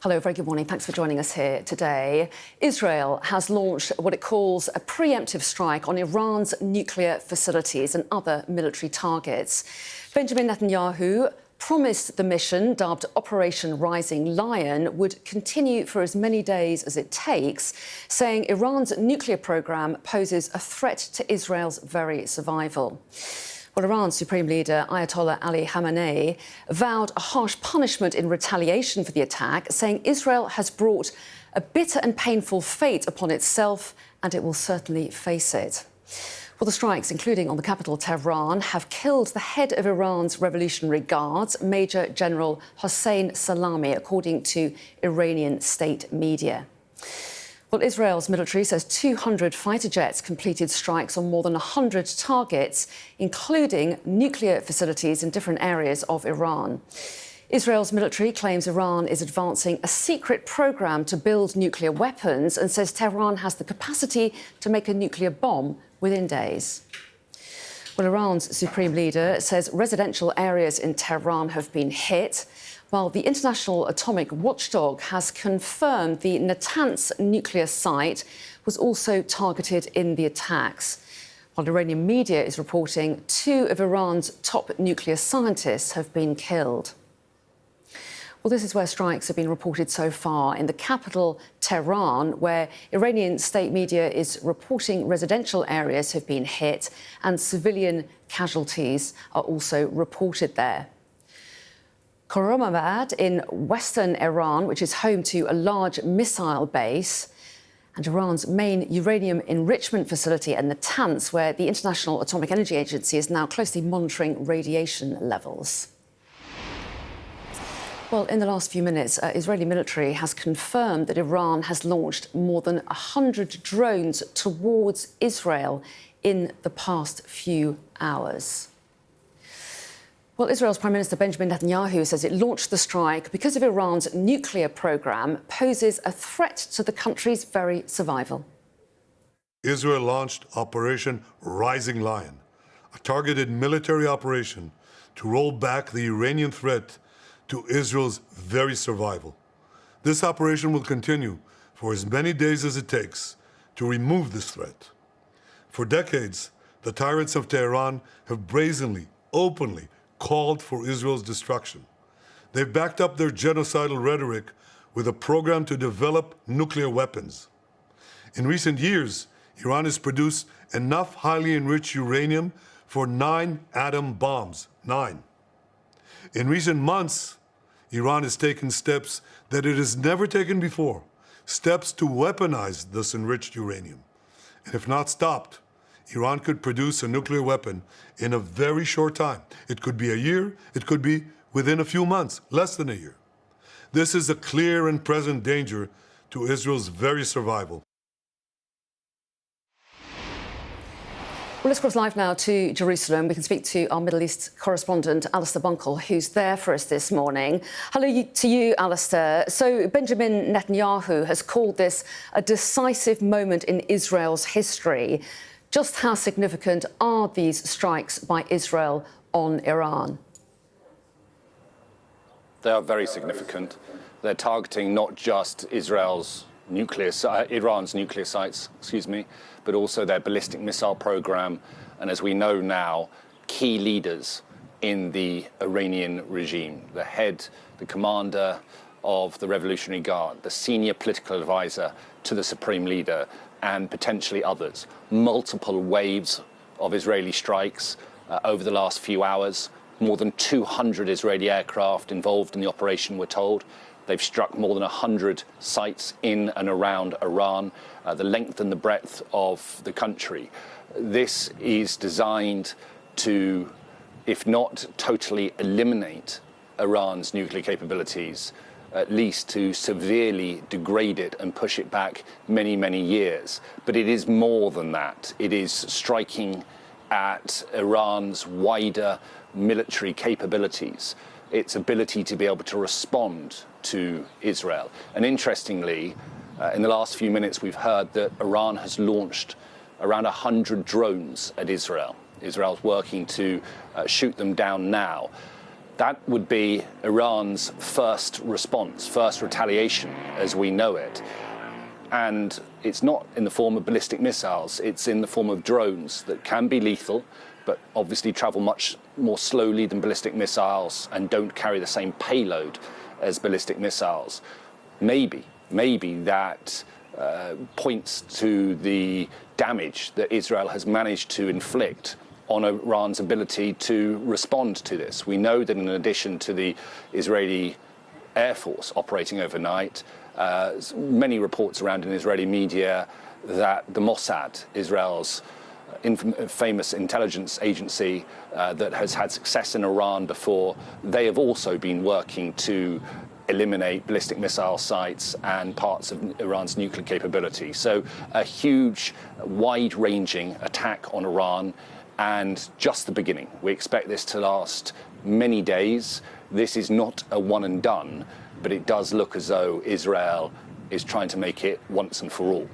Hello, very good morning. Thanks for joining us here today. Israel has launched what it calls a preemptive strike on Iran's nuclear facilities and other military targets. Benjamin Netanyahu promised the mission, dubbed Operation Rising Lion, would continue for as many days as it takes, saying Iran's nuclear program poses a threat to Israel's very survival. Well, Iran's Supreme Leader Ayatollah Ali Khamenei vowed a harsh punishment in retaliation for the attack, saying Israel has brought a bitter and painful fate upon itself and it will certainly face it. Well, the strikes, including on the capital Tehran, have killed the head of Iran's Revolutionary Guards, Major General Hossein Salami, according to Iranian state media. Well, Israel's military says 200 fighter jets completed strikes on more than 100 targets, including nuclear facilities in different areas of Iran. Israel's military claims Iran is advancing a secret program to build nuclear weapons and says Tehran has the capacity to make a nuclear bomb within days. Well, Iran's supreme leader says residential areas in Tehran have been hit, while the international atomic watchdog has confirmed the Natanz nuclear site was also targeted in the attacks. While Iranian media is reporting 2 of Iran's top nuclear scientists have been killed. Well, this is where strikes have been reported so far in the capital, Tehran, where Iranian state media is reporting residential areas have been hit and civilian casualties are also reported there. Khorramabad in western Iran, which is home to a large missile base, and Iran's main uranium enrichment facility at Natanz, where the International Atomic Energy Agency is now closely monitoring radiation levels. Well, in the last few minutes, Israeli military has confirmed that Iran has launched more than 100 drones towards Israel in the past few hours. Well, Israel's Prime Minister Benjamin Netanyahu says it launched the strike because of Iran's nuclear program poses a threat to the country's very survival. Israel launched Operation Rising Lion, a targeted military operation to roll back the Iranian threat to Israel's very survival. This operation will continue for as many days as it takes to remove this threat. For decades, the tyrants of Tehran have brazenly, openly, called for Israel's destruction. They've backed up their genocidal rhetoric with a program to develop nuclear weapons. In recent years, Iran has produced enough highly enriched uranium for 9 atom bombs. 9. In recent months, Iran has taken steps that it has never taken before, steps to weaponize this enriched uranium. And if not stopped, Iran could produce a nuclear weapon in a very short time. It could be a year, it could be within a few months, less than a year. This is a clear and present danger to Israel's very survival. Well, let's cross live now to Jerusalem. We can speak to our Middle East correspondent, Alistair Bunkle, who's there for us this morning. Hello to you, Alistair. So Benjamin Netanyahu has called this a decisive moment in Israel's history. Just how significant are these strikes by Israel on Iran? They are very significant. They're targeting not just Iran's nuclear sites, but also their ballistic missile program, and as we know now, key leaders in the Iranian regime, the head, the commander of the Revolutionary Guard, the senior political advisor to the Supreme Leader, and potentially others. Multiple waves of Israeli strikes over the last few hours. More than 200 Israeli aircraft involved in the operation, we're told. They've struck more than 100 sites in and around Iran, the length and the breadth of the country. This is designed to, if not totally eliminate Iran's nuclear capabilities, at least to severely degrade it and push it back many, many years. But it is more than that. It is striking at Iran's wider military capabilities, its ability to be able to respond to Israel. And interestingly, in the last few minutes, we've heard that Iran has launched around 100 drones at Israel. Israel's working to shoot them down now. That would be Iran's first response, first retaliation as we know it. And it's not in the form of ballistic missiles, it's in the form of drones that can be lethal, but obviously travel much more slowly than ballistic missiles and don't carry the same payload as ballistic missiles. Maybe that points to the damage that Israel has managed to inflict on Iran's ability to respond to this. We know that in addition to the Israeli Air Force operating overnight, many reports around in Israeli media that the Mossad, Israel's famous intelligence agency that has had success in Iran before, they have also been working to eliminate ballistic missile sites and parts of Iran's nuclear capability. So a huge, wide-ranging attack on Iran, and just the beginning. We expect this to last many days. This is not a one and done, but it does look as though Israel is trying to make it once and for all.